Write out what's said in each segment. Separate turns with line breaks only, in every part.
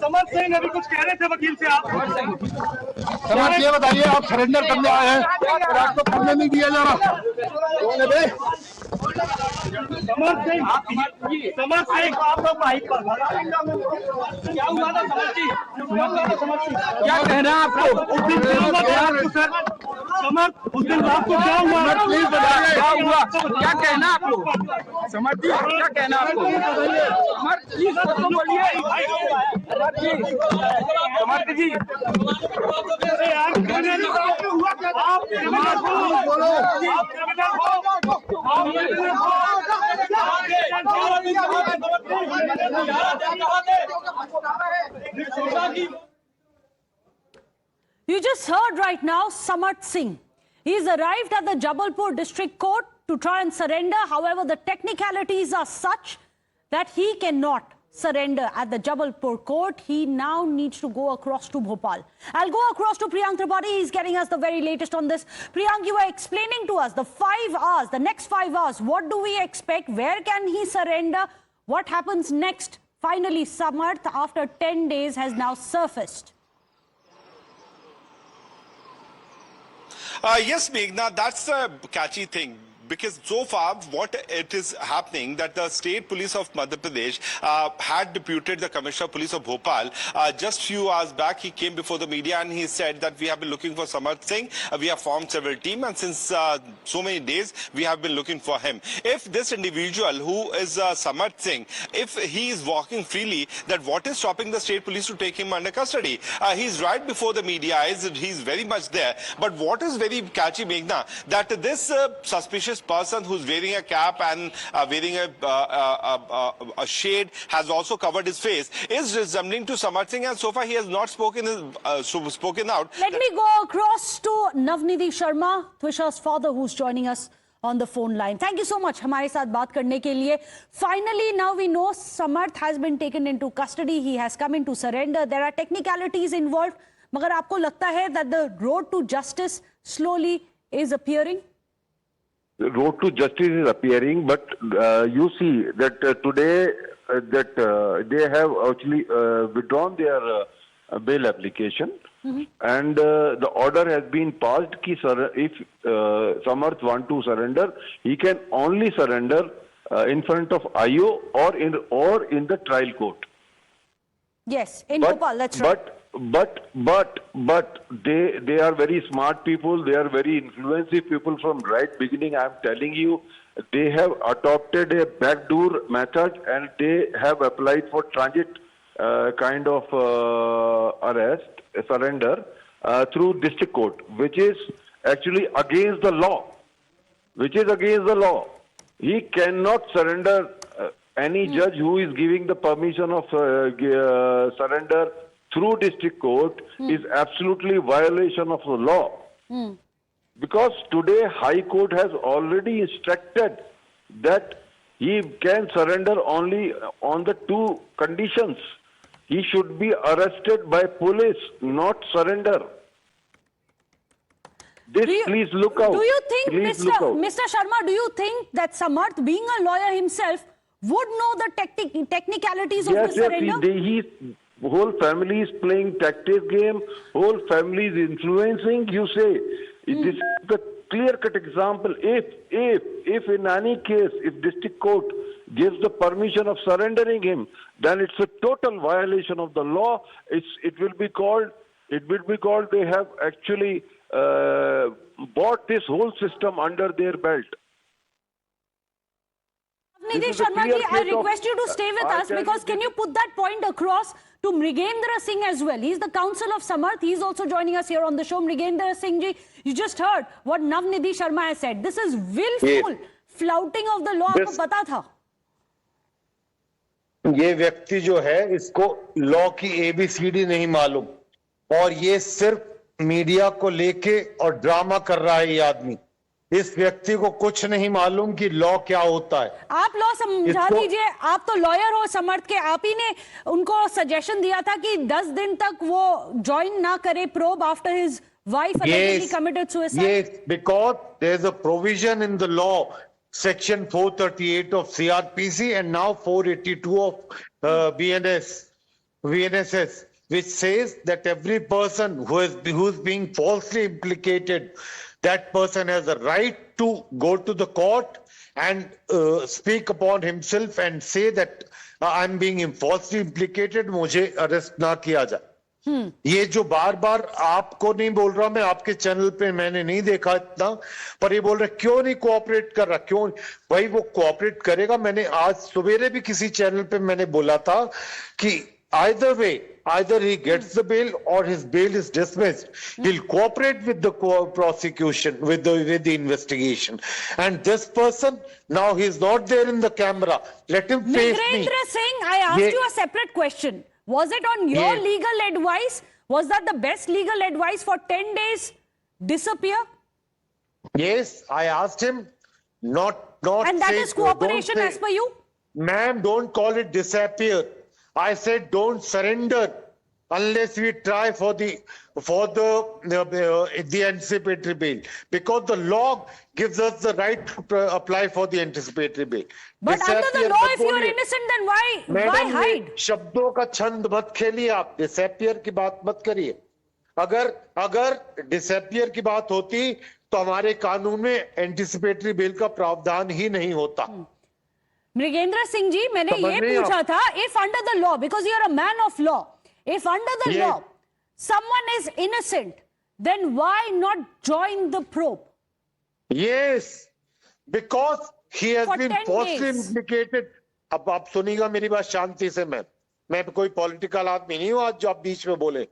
समर्थ सिंह अभी कुछ कह रहे थे वकील से आप।
समर्थ ये बताइए, आप सरेंडर करने आए हैं और आपको करने नहीं दिया जा रहा, कौन है बे?
समर्थ सिंह, आप लोग माइक पर क्या हुआ था समर्थ जी?
क्या कहना है आपको?
उस दिन क्या हुआ था आपको सर? समर्थ, उस दिन आपको क्या हुआ?
प्लीज बताइए
क्या हुआ? क्या कहना है आपको? समर्थ जी, क्या कहना है आपको? समर्थ प्लीज तो बोलिए। समर्थ जी,
यार क्रिमिनल हुआ क्या? आप क्रिमिनल हो,
बोलो।
आप क्रिमिनल हो, आप क्रिमिनल हो।
You just heard right now Samarth Singh. He's arrived at the Jabalpur District Court to try and surrender. However, the technicalities are such that he cannot surrender at the Jabalpur court. He now needs to go across to Bhopal. I'll go across to Priyank Tripathi. He's getting us the very latest on this. Priyank, you were explaining to us the 5 hours, the next 5 hours. What do we expect? Where can he surrender? What happens next? Finally, Samarth, after 10 days, has now surfaced.
Yes, Meghna, that's the catchy thing. Because so far, what it is happening that the state police of Madhya Pradesh had deputed the commissioner of police of Bhopal. Just few hours back, he came before the media and he said that we have been looking for Samarth Singh. We have formed several teams, and since so many days, we have been looking for him. If this individual who is Samarth Singh, if he is walking freely, that what is stopping the state police to take him under custody? He's right before the media eyes. He's very much there. But what is very catchy, Meghna, that this suspicious person who's wearing a cap and wearing a shade has also covered his face is resembling to Samarth Singh, and so far he has not spoken out.
Let me go across to Navnidhi Sharma, Twisha's father, who's joining us on the phone line. Thank you so much हमारे साथ बात करने के लिए. Finally, now we know Samarth has been taken into custody. He has come in to surrender. There are technicalities involved. मगर आपको लगता है that the road to justice slowly is appearing?
The road to justice is appearing, but you see that today they have actually withdrawn their bail application, and the order has been passed कि if Samarth want to surrender, he can only surrender in front of IO or in the trial court.
Yes, in Bhopal, that's right.
But they are very smart people. They are very influential people from right beginning. I am telling you, they have adopted a backdoor method and they have applied for transit kind of surrender through district court, which is actually against the law. He cannot surrender. Any judge who is giving the permission of surrender through district court is absolutely violation of the law. Because today High Court has already instructed that he can surrender only on the 2 conditions. He should be arrested by police, not surrender. Please look out.
Do you think,
Please look out.
Mr. Sharma, do you think that Samarth, being a lawyer himself, would know the technicalities of the surrender?
Yes, whole family is playing tactics game, whole family is influencing, you say. This is the clear-cut example. If in any case, if district court gives the permission of surrendering him, then it's a total violation of the law. It will be called they have actually bought this whole system under their belt.
Nidhi Sharma ji, I request you to stay with us, because can you put that point across to Mrigendra Singh as well? He's the counsel of Samarth. He's also joining us here on the show. Mrigendra Singh ji, you just heard what Navnidhi Sharma has said. This is willful flouting of the law. आपको पता था?
ये व्यक्ति जो है, इसको law की ABCD नहीं मालूम, और ये सिर्फ मीडिया को लेके और ड्रामा कर रहा है ये आदमी. इस व्यक्ति को कुछ नहीं मालूम कि लॉ क्या होता है.
आप लॉ समझा दीजिए. आप तो लॉयर हो समर्थ के. आप ही ने उनको सजेशन दिया था कि 10 दिन तक वो ज्वाइन ना करे probe after his wife allegedly committed suicide.
Yes, because there is a provision in the law, section 438 of CRPC and now 482 of BNS, VNSS, which says that every person who's being falsely implicated, that person has a right to go to the court and speak upon himself and say that I'm being falsely implicated, मुझे arrest ना किया जाए. ये जो बार बार आपको नहीं बोल रहा, मैं आपके चैनल पे मैंने नहीं देखा इतना, पर ये बोल रहे क्यों नहीं कोऑपरेट कर रहा, क्यों भाई वो कोऑपरेट करेगा. मैंने आज सवेरे भी किसी चैनल पे मैंने बोला था कि either way, either he gets the bail or his bail is dismissed. He'll cooperate with the prosecution, with the investigation. And this person, now he's not there in the camera. Let him face me.
Mirendra Singh, I asked you a separate question. Was it on your legal advice? Was that the best legal advice for 10 days? Disappear?
Yes, I asked him not
And that
say,
is cooperation
don't
as per you?
Ma'am, don't call it disappear. I said don't surrender unless we try for the anticipatory bail, because the law gives us the right to apply for the anticipatory bail.
But under the law, if you are innocent, then why hide?
शब्दों का छंद मत खेलिए आप, disappear की बात मत करिए. अगर डिसअपियर की बात होती तो हमारे कानून में एंटिसिपेटरी बेल का प्रावधान ही नहीं होता.
मृगेंद्र सिंह जी, मैंने ये पूछा था, if under the law, because you are a man of law, if under the law someone is innocent, then why not join the probe?
Yes, because he has
For
been
10
falsely
days.
implicated. अब आप सुनिएगा मेरी बात शांति से. मैं कोई political आदमी नहीं हूं आज जो आप बीच में बोले.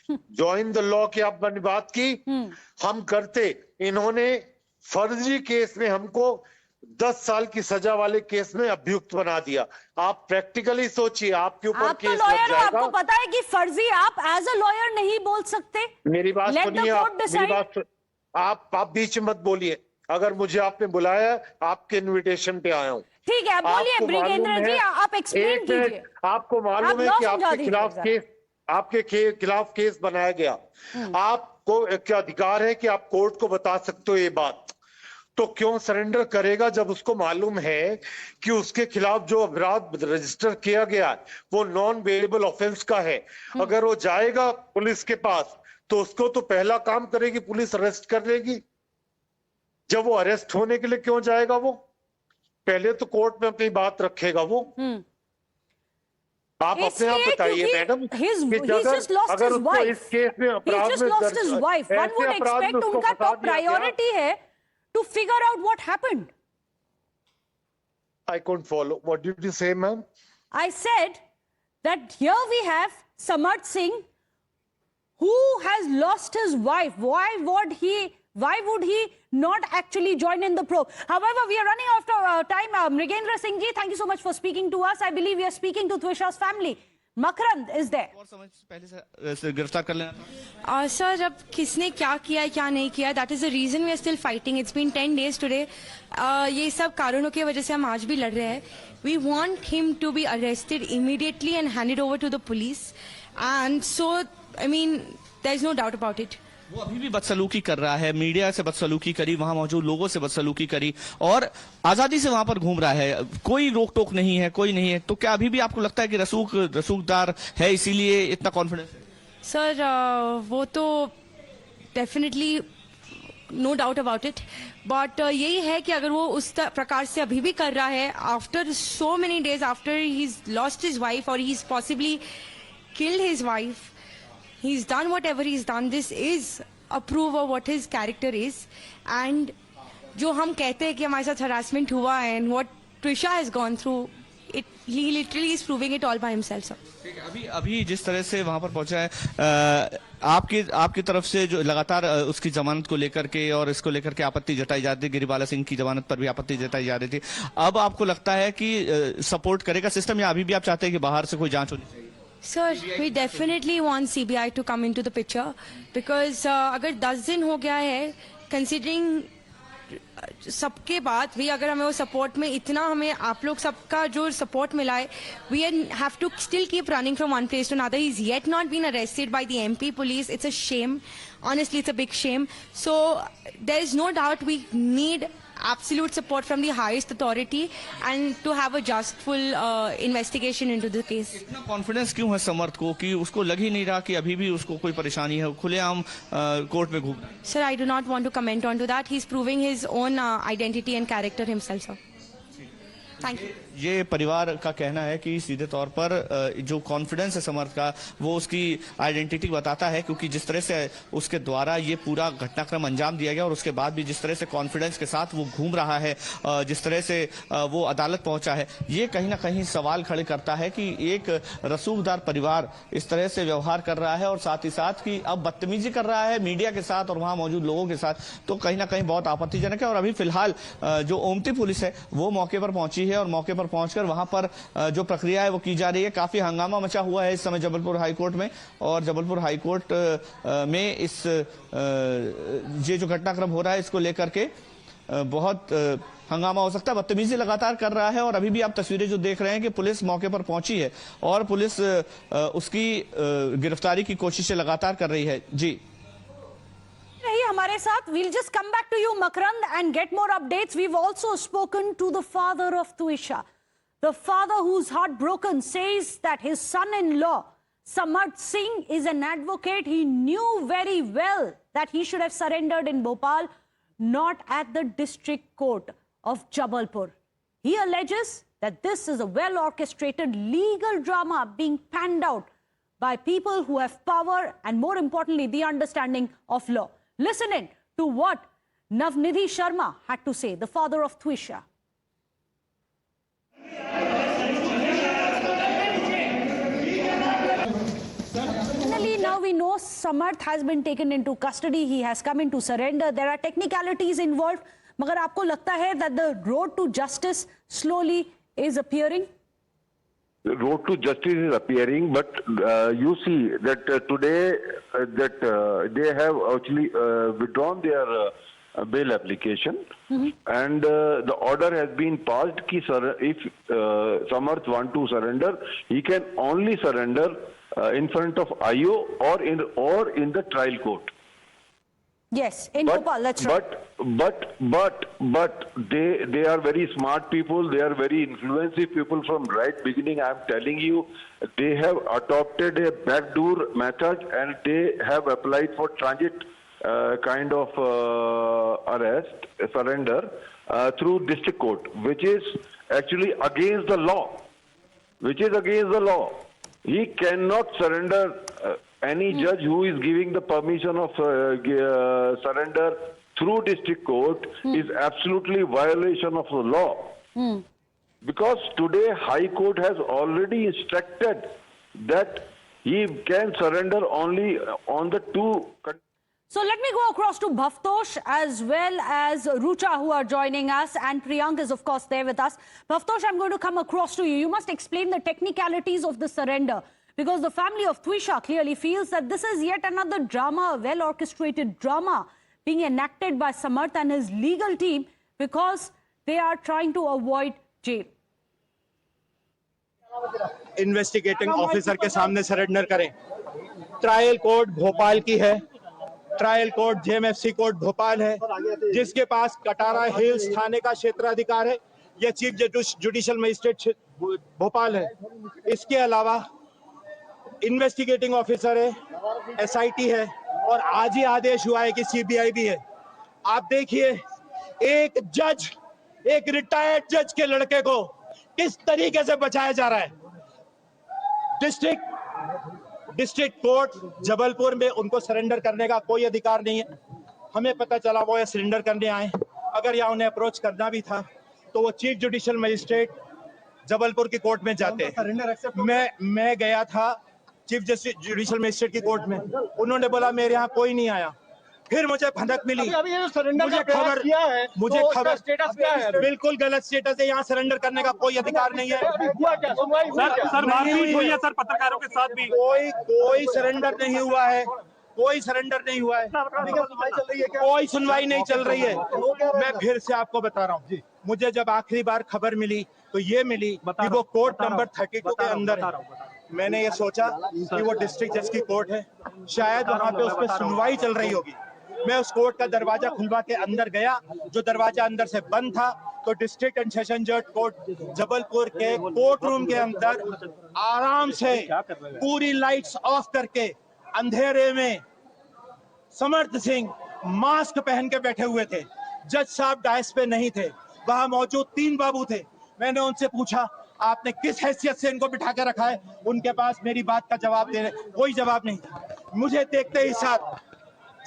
ज्वाइन द लॉ की आपने बात की, हम करते. इन्होंने फर्जी केस में हमको 10 साल की सजा वाले केस में अभियुक्त बना दिया. आप प्रैक्टिकली सोचिए, आपके ऊपर
आप तो
केस लग
लॉयर हो,
जाएगा.
आपको पता है कि फर्जी आप एज अ लॉयर नहीं बोल सकते.
मेरी बात
Let the
सुनिए,
court decide.
आप बीच में मत बोलिए. अगर मुझे आपने बुलाया, आपके इनविटेशन पे आया हूं.
ठीक है, आप बोलिए मृगेंद्र जी, आप एक्सप्लेन कीजिए.
आपको मालूम है कि आपके खिलाफ केस बनाया गया. आपको क्या अधिकार है कि आप कोर्ट को बता सकते हो ये बात? तो क्यों सरेंडर करेगा जब उसको मालूम है कि उसके खिलाफ जो अपराध रजिस्टर किया गया है वो नॉन वेरिएबल ऑफेंस का है. अगर वो जाएगा पुलिस के पास तो उसको तो पहला काम करेगी पुलिस, अरेस्ट कर लेगी. जब वो अरेस्ट होने के लिए क्यों जाएगा? वो पहले तो कोर्ट में अपनी बात रखेगा. वो आप अपने आप बताइए मैडम, अगर उसको इस केस में अपराध में
One would expect उनका top priority है to figure out what happened.
I couldn't follow. What did you say, ma'am?
I said that here we have Samarth Singh, who has lost his wife. Why would he not actually join in the probe? However, we are running out of time. Mrigendra Singh ji, thank you so much for speaking to us. I believe we are speaking to Twisha's family. Makarand is there.
और समझ पहले से गिरफ्तार कर लेना था.
Sir, अब किसने क्या किया है क्या नहीं किया, that is the reason we are still fighting. It's been 10 days today. ये सब कारणों की वजह से हम आज भी लड़ रहे हैं. We want him to be arrested immediately and handed over to the police. And so I mean there is no doubt about it.
वो अभी भी बदसलूकी कर रहा है, मीडिया से बदसलूकी करी, वहां मौजूद लोगों से बदसलूकी करी और आजादी से वहां पर घूम रहा है. कोई रोक टोक नहीं है, कोई नहीं है. तो क्या अभी भी आपको लगता है कि रसूखदार है, इसीलिए इतना कॉन्फिडेंस है?
सर, वो तो definitely no doubt about it. But यही है कि अगर वो उस प्रकार से अभी भी कर रहा है, after so many days, after he is lost his wife और he is possibly killed his wife, he's done whatever he's done. This is a proof of what his character is. And जो हम कहते हैं कि हमारे साथ harassment हुआ है and what Trisha has gone through, he literally is proving it all by himself, sir.
ठीक है, अभी जिस तरह से वहां पर पहुंचा है, आपकी तरफ से जो लगातार उसकी जमानत को लेकर के और इसको लेकर के आपत्ति जताई जाती है, गिरिबाला सिंह की जमानत पर भी आपत्ति जताई जा रही थी. अब आपको लगता है कि सपोर्ट करेगा सिस्टम या अभी भी आप चाहते हैं कि बाहर से कोई जांच होनी चाहिए?
Sir, we definitely want CBI to come into the picture because अगर 10 दिन हो गया है, considering सबके बाद भी अगर हमें वो सपोर्ट में इतना, हमें आप लोग सबका जो सपोर्ट मिला है, we have to still keep running from one place to another. He's yet not been arrested by the MP police. It's a shame. Honestly, it's a big shame. So there is no doubt we need absolute support from the highest authority and to have a just full investigation into the case.
इतना confidence क्यों है समर्थ को कि उसको लग ही नहीं रहा कि अभी भी उसको कोई परेशानी है, खुलेआम कोर्ट में घूम?
Sir, I do not want to comment on to that. He's proving his own identity and character himself, sir. Thank you.
ये परिवार का कहना है कि सीधे तौर पर जो कॉन्फिडेंस है समर्थ का वो उसकी आइडेंटिटी बताता है, क्योंकि जिस तरह से उसके द्वारा ये पूरा घटनाक्रम अंजाम दिया गया और उसके बाद भी जिस तरह से कॉन्फिडेंस के साथ वो घूम रहा है, जिस तरह से वो अदालत पहुंचा है, ये कहीं ना कहीं सवाल खड़े करता है कि एक रसूखदार परिवार इस तरह से व्यवहार कर रहा है और साथ ही साथ कि अब बदतमीजी कर रहा है मीडिया के साथ और वहां मौजूद लोगों के साथ, तो कहीं ना कहीं बहुत आपत्तिजनक है। और अभी फिलहाल जो ओमती पुलिस है वो मौके पर पहुंची है और मौके पर पहुंचकर वहां पर जो प्रक्रिया है वो की जा रही है। काफी हंगामा मचा हुआ है इस समय जबलपुर हाईकोर्ट में, और जबलपुर हाईकोर्ट में इस ये जो घटनाक्रम हो रहा है इसको लेकर के बहुत हंगामा हो सकता है। बदतमीजी लगातार कर रहा है और अभी भी आप तस्वीरें जो देख रहे हैं कि पुलिस मौके पर पहुंची है और पुलिस उसकी गिरफ्तारी की कोशिशें लगातार कर रही है। जी
रहिए हमारे साथ। We'll just come back to you, Makarand, and get more updates. We've also spoken to the father of Twisha. The father, who's heartbroken, says that his son-in-law, Samarth Singh, is an advocate. He knew very well that he should have surrendered in Bhopal, not at the district court of Jabalpur. He alleges that this is a well-orchestrated legal drama being panned out by people who have power and, more importantly, the understanding of law. Listen in to what Navnidhi Sharma had to say, the father of Twisha. Finally, now we know Samarth has been taken into custody. He has come into surrender. There are technicalities involved. Magar aapko lagta hai that the road to justice slowly is appearing?
The road to justice is appearing, but you see that today they have actually withdrawn their bail application, and the order has been passed ki if Samarth want to surrender, he can only surrender in front of IO or in the trial court.
Yes, in Bhopal, that's right.
But they are very smart people. They are very influential people from right beginning. I am telling you, they have adopted a backdoor method and they have applied for transit kind of surrender through district court, which is actually against the law. He cannot surrender. Any judge who is giving the permission of surrender through district court is absolutely violation of the law. Because today High Court has already instructed that he can surrender only on the two.
So let me go across to Bhavtosh as well as Rucha, who are joining us, and Priyank is of course there with us. Bhavtosh, I'm going to come across to you. You must explain the technicalities of the surrender, because the family of Twisha clearly feels that this is yet another drama, a well-orchestrated drama being enacted by Samarth and his legal team because they are trying to avoid jail.
Investigating officer के सामने surrender करें। Trial court Bhopal की है, trial court JMFC court Bhopal है, जिसके पास Katara hills थाने का क्षेत्राधिकार है। यह चीफ जुडिशियल मजिस्ट्रेट भोपाल है। इसके अलावा इन्वेस्टिगेटिंग ऑफिसर है, एसआईटी है, और आज ही आदेश हुआ है कि सीबीआई भी है। आप देखिए, एक जज, एक रिटायर्ड जज के लड़के को किस तरीके से बचाया जा रहा है। डिस्ट्रिक्ट कोर्ट जबलपुर में उनको सरेंडर करने का कोई अधिकार नहीं है। हमें पता चला वो सरेंडर करने आए। अगर यहाँ उन्हें अप्रोच करना भी था तो वो चीफ जुडिशियल मजिस्ट्रेट जबलपुर की कोर्ट में जाते। मैं गया था चीफ जस्टिस जुडिशियल मजिस्ट्रेट की कोर्ट में, उन्होंने बोला मेरे यहाँ कोई नहीं आया। फिर मुझे भनक मिली, मुझे खबर स्टेटस क्या है? बिल्कुल गलत स्टेटस है। यहाँ सरेंडर करने का कोई अधिकार नहीं है।
सर मारपीट हुई है सर पत्रकारों के साथ भी।
कोई सरेंडर नहीं हुआ है, कोई सरेंडर नहीं हुआ है, कोई सुनवाई नहीं चल रही है। मैं फिर से आपको बता रहा हूँ, मुझे जब आखिरी बार खबर मिली तो ये मिली कि वो कोर्ट नंबर 32 के अंदर है। मैंने ये सोचा कि वो डिस्ट्रिक्ट जज की कोर्ट है, शायद वहाँ पे उस पर सुनवाई चल रही होगी। मैं उस कोर्ट का दरवाजा खुलवा के अंदर गया, जो दरवाजा अंदर से बंद था, तो डिस्ट्रिक्ट एंड सेशन जज कोर्ट जबलपुर के कोर्ट रूम के अंदर आराम से पूरी लाइट्स ऑफ करके अंधेरे में समर्थ सिंह मास्क पहन के बैठे हुए थे। जज साहब डायस पे नहीं थे, वहां मौजूद 3 बाबू थे। मैंने उनसे पूछा, आपने किस हैसियत से इनको बिठा के रखा है? उनके पास मेरी बात का जवाब देने कोई जवाब नहीं था। मुझे देखते ही साथ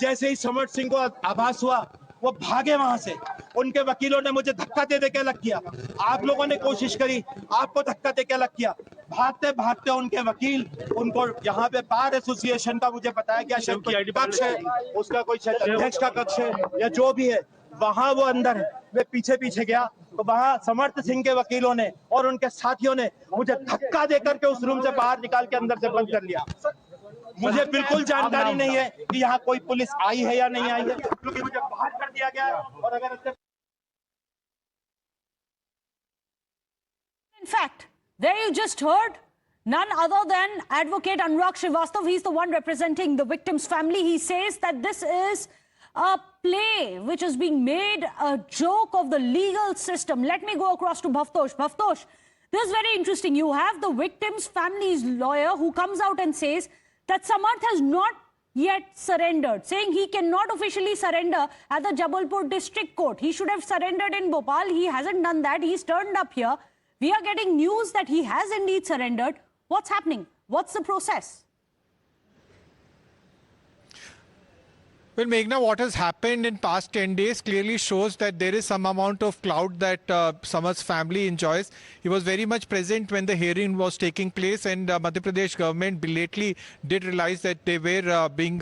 जैसे ही समर्थ सिंह को आभास हुआ, वो भागे वहां से। उनके वकीलों ने मुझे धक्का दे के अलग किया। आप लोगों ने कोशिश करी, आपको धक्का दे के अलग किया। भागते भागते उनके वकील उनको यहाँ पे बार एसोसिएशन का मुझे बताया गया शायद कक्ष है, उसका कोई शायद अध्यक्ष का कक्ष है या जो भी है, वहां वो अंदर है। मैं पीछे पीछे गया तो वहां समर्थ सिंह के वकीलों ने और उनके साथियों ने मुझे धक्का देकर के उस रूम से बाहर निकाल के अंदर से बंद कर लिया। मुझे बिल्कुल जानकारी नहीं है कि यहाँ कोई पुलिस आई है या नहीं आई है, क्योंकि मुझे बाहर कर दिया गया है। और अगर
In fact, there you just heard none other than Advocate Anurag Srivastava. He's the one representing the victim's family. He says that this is a play which is being made a joke of the legal system. Let me go across to Bhavtosh. Bhavtosh, this is very interesting. You have the victim's family's lawyer who comes out and says that Samarth has not yet surrendered, saying he cannot officially surrender at the Jabalpur district court. He should have surrendered in Bhopal. He hasn't done that. He's turned up here. We are getting news that he has indeed surrendered. What's happening? What's the process?
Well, Meghna, what has happened in past 10 days clearly shows that there is some amount of clout that Samarth's family enjoys. He was very much present when the hearing was taking place, and Madhya Pradesh government belatedly did realize that they were being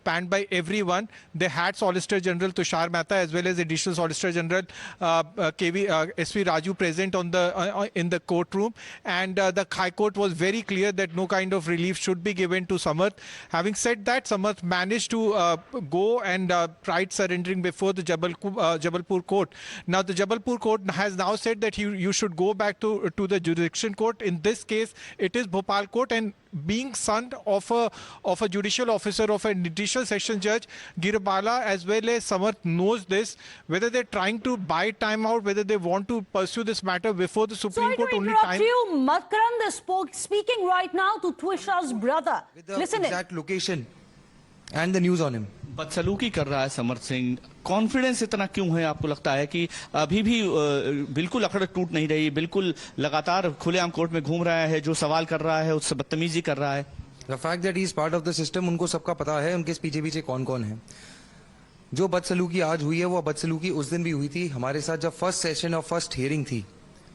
panned by everyone. They had Solicitor General Tushar Mehta as well as Additional Solicitor General SV Raju present on the in the courtroom, and the High Court was very clear that no kind of relief should be given to Samarth. Having said that, Samarth managed to go and tried surrendering before the Jabalpur court. Now the Jabalpur court has now said that you should go back to the jurisdiction court. In this case, it is Bhopal court, and being son of a judicial officer, of a judicial session judge, Girabala as well as Samarth knows this. Whether they're trying to buy time out, whether they want to pursue this matter before the Supreme Court, only time.
Sorry to interrupt you. Makrand is speaking right now to Twisha's brother.
With the
Listen
exact location and the news on him.
बदसलूकी कर रहा है समर्थ Singh. Confidence इतना क्यों है आपको लगता है कि अभी भी बिल्कुल अकड़ टूट नहीं रही, बिल्कुल लगातार खुलेआम कोर्ट में घूम रहा है, जो सवाल कर रहा है उससे बदतमीजी कर रहा है?
The fact that he is part of the system, उनको सबका पता है उनके पीछे पीछे कौन कौन है। जो बदसलूकी आज हुई है वो बदसलूकी उस दिन भी हुई थी हमारे साथ, जब फर्स्ट सेशन और फर्स्ट हियरिंग थी।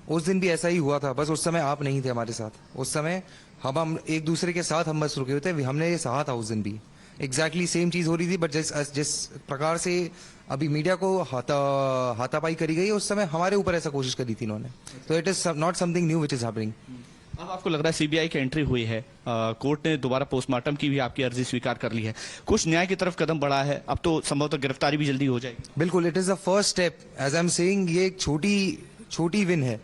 उस दिन भी ऐसा ही हुआ था, बस उस समय आप नहीं थे हमारे साथ। उस समय हम एक दूसरे के साथ हम बस रुके हुए थे, हमने ये सहा था उस दिन भी। एग्जैक्टली सेम चीज हो रही थी, बट जिस प्रकार से अभी मीडिया को हाथापाई करी गई है, उस समय हमारे ऊपर ऐसा कोशिश करी थी इन्होंने। तो it is not something new which is happening.
अब आपको लग रहा है सीबीआई की एंट्री हुई है, कोर्ट ने दोबारा पोस्टमार्टम की भी आपकी अर्जी स्वीकार कर ली है, कुछ न्याय की तरफ कदम बढ़ा है, अब तो संभवतः गिरफ्तारी भी जल्दी हो जाएगी।
बिल्कुल, it is the first step. As I am saying, ये एक छोटी विन है।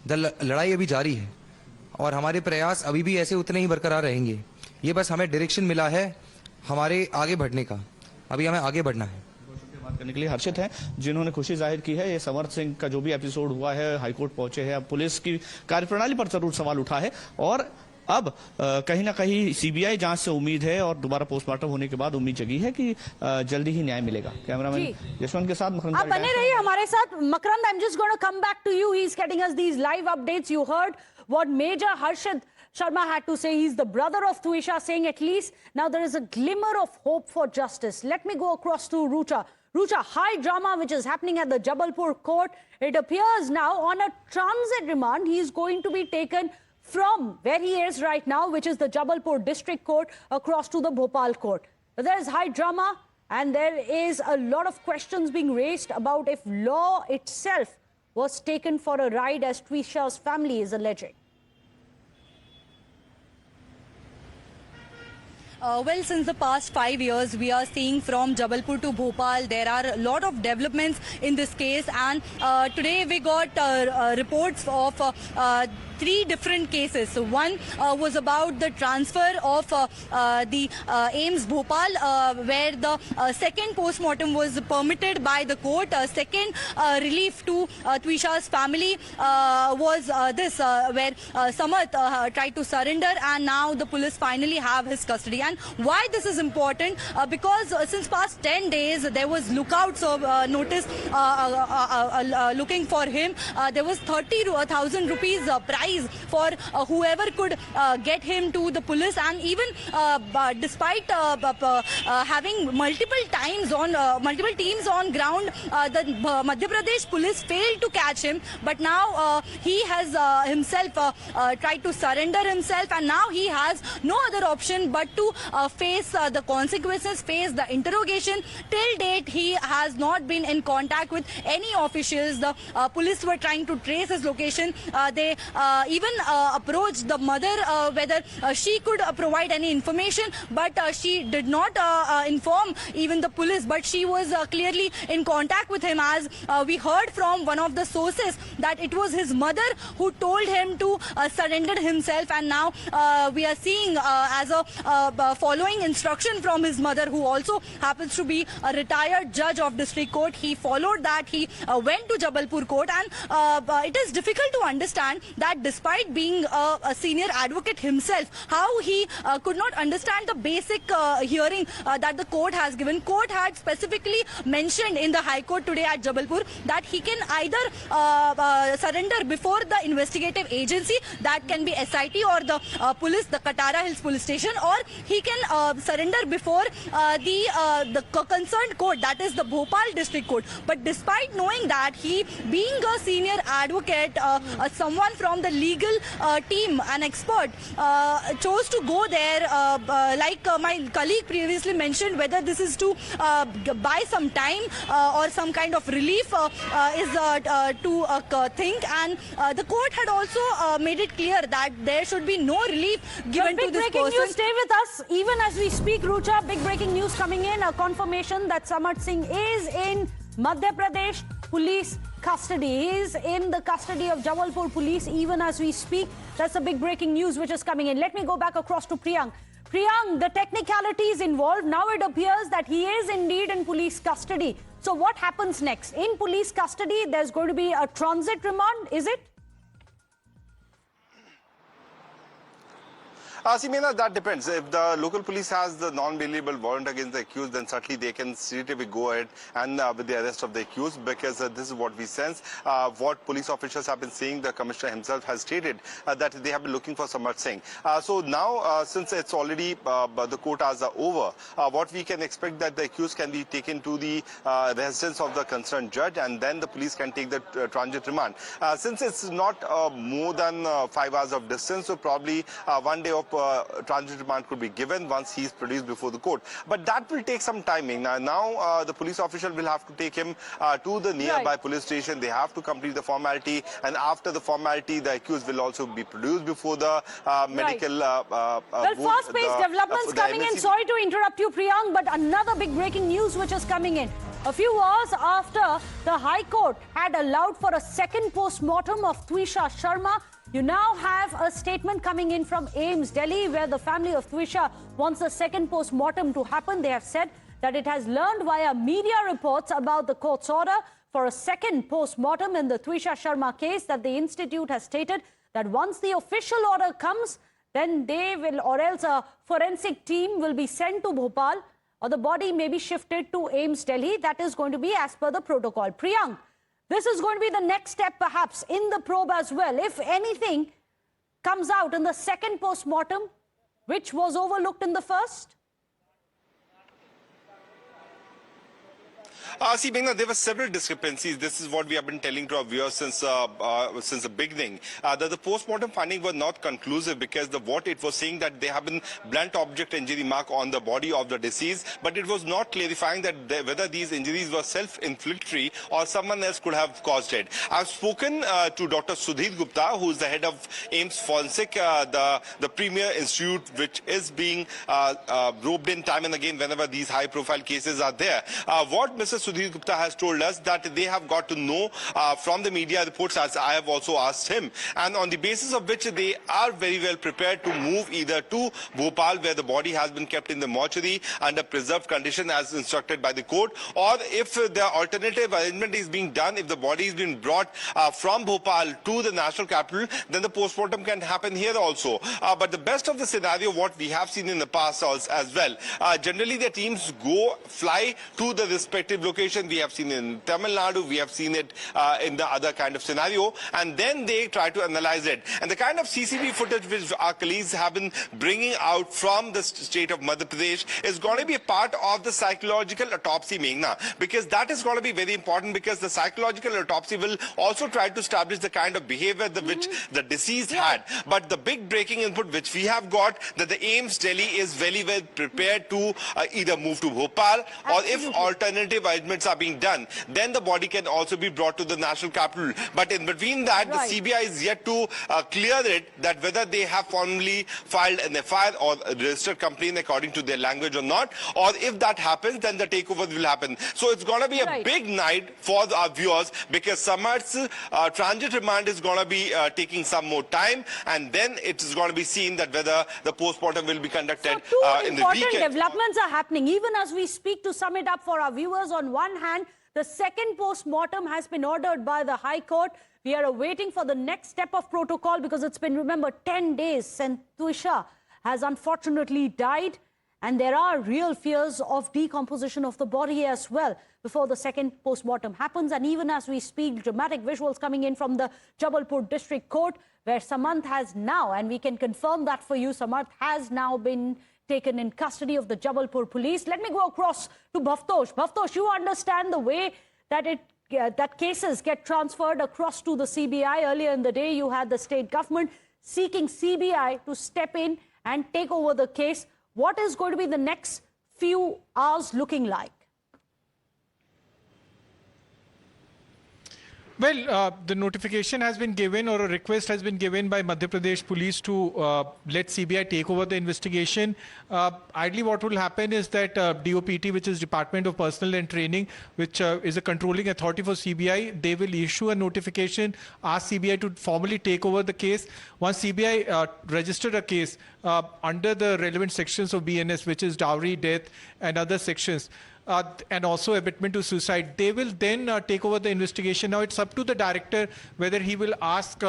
लड़ाई अभी जारी है और हमारे प्रयास अभी भी ऐसे उतने ही बरकरार रहेंगे। ये बस हमें डायरेक्शन मिला है हमारे आगे बढ़ने का, अभी हमें आगे बढ़ना है।
बात करने के लिए हर्षित हैं, जिन्होंने खुशी जाहिर की है। ये समर्थ सिंह का जो भी एपिसोड हुआ है, हाईकोर्ट पहुंचे हैं, अब पुलिस की कार्यप्रणाली पर जरूर सवाल उठा है और अब कहीं ना कहीं सीबीआई जांच से उम्मीद है और दोबारा पोस्टमार्टम होने के बाद उम्मीद जगी है कि जल्दी ही न्याय मिलेगा। कैमरामैन यशवंत के साथ मकरंद,
आप बने रहिए हमारे साथ। Makarand, I am just going to come back to you. He is getting us these live updates. You heard what major Harshit Sharma had to say. He's the brother of Twisha, saying at least now there is a glimmer of hope for justice. Let me go across to Rucha. Rucha, high drama which is happening at the Jabalpur court. It appears now on a transit remand. He is going to be taken from where he is right now, which is the Jabalpur district court, across to the Bhopal court. But there is high drama and there is a lot of questions being raised about if law itself was taken for a ride, as Twisha's family is alleging.
Well, since the past 5 years, we are seeing from Jabalpur to Bhopal, there are a lot of developments in this case. And today we got reports of three different cases. So one was about the transfer of the AIIMS Bhopal, where the second post-mortem was permitted by the court. Second relief to Twisha's family was this, where Samarth tried to surrender, and now the police finally have his custody. And why this is important? Because since past 10 days there was lookouts of notice looking for him. There was 30,000 rupees prize for whoever could get him to the police, and even despite having multiple teams on ground, the Madhya Pradesh police failed to catch him. But now he has himself tried to surrender himself, and now he has no other option but to face the consequences, face the interrogation. Till date, he has not been in contact with any officials. The police were trying to trace his location. They even approached the mother whether she could provide any information, but she did not inform even the police. But she was clearly in contact with him, as we heard from one of the sources that it was his mother who told him to surrender himself. And now we are seeing as a following instruction from his mother, who also happens to be a retired judge of district court. He followed that. He went to Jabalpur court, and it is difficult to understand that despite being a senior advocate himself, how he could not understand the basic hearing that the court has given. Court had specifically mentioned in the High Court today at Jabalpur that he can either surrender before the investigative agency, that can be SIT or the police, the Katara Hills police station, or he can surrender before the concerned court, that is the Bhopal district court. But despite knowing that, he being a senior advocate, someone from the legal team, an expert, chose to go there, like my colleague previously mentioned, whether this is to buy some time or some kind of relief is to think. And the court had also made it clear that there should be no relief given to this person.
News, stay with us even as we speak, Rucha. Big breaking news coming in, a confirmation that Samarth Singh is in Madhya Pradesh police custody. He is in the custody of Jabalpur police even as we speak. That's the big breaking news which is coming in. Let me go back across to Priyank. Priyank, the technicalities involved, now it appears that he is indeed in police custody. So what happens next? In police custody, there's going to be a transit remand, is it?
Meena, that depends. If the local police has the non-bailable warrant against the accused, then certainly they can straightaway go ahead and with the arrest of the accused, because this is what we sense. What police officials have been saying, the commissioner himself has stated that they have been looking for Samarth Singh. So now, since it's already the court hours are over, what we can expect that the accused can be taken to the residence of the concerned judge, and then the police can take the transit remand. Since it's not more than 5 hours of distance, so probably 1 day of transit remand could be given once he is produced before the court. But that will take some timing. Now the police official will have to take him to the nearby police station. They have to complete the formality, and after the formality, the accused will also be produced before the medical...
well, fast-paced developments coming in. Sorry to interrupt you, Priyank, but another big breaking news which is coming in. A few hours after the High Court had allowed for a second post-mortem of Twisha Sharma, you now have a statement coming in from AIIMS Delhi, where the family of Twisha wants the second post-mortem to happen. They have said that it has learned via media reports about the court's order for a second post-mortem in the Twisha Sharma case, that the institute has stated that once the official order comes, then they will, or else a forensic team will be sent to Bhopal, or the body may be shifted to AIIMS Delhi. That is going to be as per the protocol. Priyank, this is going to be the next step perhaps in the probe as well. If anything comes out in the second post-mortem, which was overlooked in the first?
See, Meghna, there were several discrepancies. This is what we have been telling to our viewers since the beginning. That the post-mortem findings were not conclusive, because what it was saying that there have been blunt object injury mark on the body of the deceased, but it was not clarifying that whether these injuries were self-inflictory or someone else could have caused it. I've spoken to Dr. Sudhir Gupta, who is the head of AIIMS Forensic, the premier institute which is being roped in time and again whenever these high-profile cases are there. What Mr. Sudhir Gupta has told us that they have got to know from the media reports, as I have also asked him, and on the basis of which they are very well prepared to move either to Bhopal, where the body has been kept in the mortuary under preserved condition as instructed by the court, or if the alternative arrangement is being done, if the body is being brought from Bhopal to the national capital, then the postmortem can happen here also. But the best of the scenario, what we have seen in the past as well, generally the teams fly to the respective location. We have seen in Tamil Nadu, we have seen it in the other kind of scenario, and then they try to analyze it. And the kind of CCTV footage which our colleagues have been bringing out from the state of Madhya Pradesh is going to be a part of the psychological autopsy, Meghna, because that is going to be very important, because the psychological autopsy will also try to establish the kind of behavior which the deceased had. But the big breaking input which we have got, that the AIIMS Delhi is very well prepared to either move to Bhopal, or if alternative arrangements are being done, then the body can also be brought to the national capital. But in between that, the CBI is yet to clear it, that whether they have formally filed an FIR or a registered complaint according to their language or not, or if that happens, then the takeover will happen. So it's going to be a big night for our viewers, because Samarth's transit remand is going to be taking some more time, and then it is going to be seen that whether the postmortem will be conducted in the weekend.
Important developments are happening even as we speak. To sum it up for our viewers, on one hand, the second post-mortem has been ordered by the High Court. We are awaiting for the next step of protocol, because it's been, remember, 10 days since Tuisha has unfortunately died. And there are real fears of decomposition of the body as well before the second post-mortem happens. And even as we speak, dramatic visuals coming in from the Jabalpur District Court, where Samanth has now, and we can confirm that for you, Samanth has now been taken in custody of the Jabalpur police. Let me go across to Bhavtosh. Bhavtosh, you understand the way that that cases get transferred across to the CBI. Earlier in the day, you had the state government seeking CBI to step in and take over the case. What is going to be the next few hours looking like?
Well, the notification has been given, or a request has been given by Madhya Pradesh Police to let CBI take over the investigation. Ideally, what will happen is that DOPT, which is Department of Personnel and Training, which is a controlling authority for CBI, they will issue a notification, ask CBI to formally take over the case. Once CBI registered a case under the relevant sections of BNS, which is dowry, death, and other sections, and also abatement to suicide, they will then take over the investigation. Now it's up to the director whether he will ask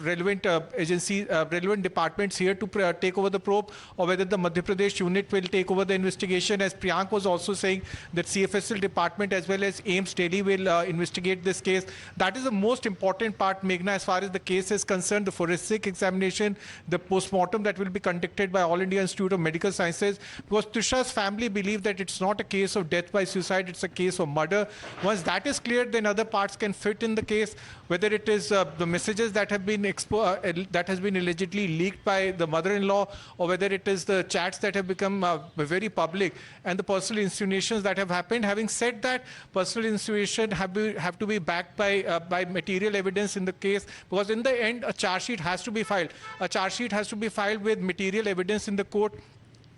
relevant agencies, relevant departments here to take over the probe, or whether the Madhya Pradesh unit will take over the investigation. As Priyank was also saying, that CFSL department as well as AIIMS Delhi will investigate this case. That is the most important part, Meghna, as far as the case is concerned. The forensic examination, the post-mortem that will be conducted by All India Institute of Medical Sciences, because Tuisha's family believe that it's not a case of death by suicide, it's a case of murder. Once that is cleared, then other parts can fit in the case, whether it is the messages that have been that has been allegedly leaked by the mother-in-law, or whether it is the chats that have become very public, and the personal insinuations that have happened. Having said that, personal insinuation have to be backed by material evidence in the case, because in the end a charge sheet has to be filed. A charge sheet has to be filed with material evidence in the court.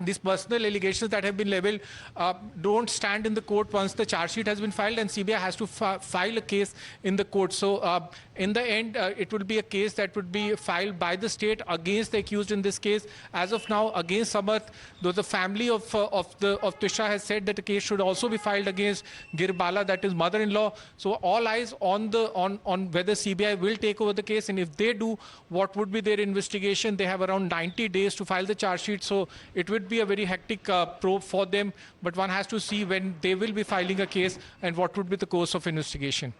These personal allegations that have been leveled don't stand in the court once the charge sheet has been filed, and CBI has to file a case in the court. So in the end, it would be a case that would be filed by the state against the accused in this case. As of now, against Samarth, though the family of Tuisha has said that the case should also be filed against Girbala, that is mother-in-law. So all eyes on whether CBI will take over the case, and if they do, what would be their investigation. They have around 90 days to file the charge sheet, so it would be a very hectic probe for them, but one has to see when they will be filing a case and what would be the course of investigation.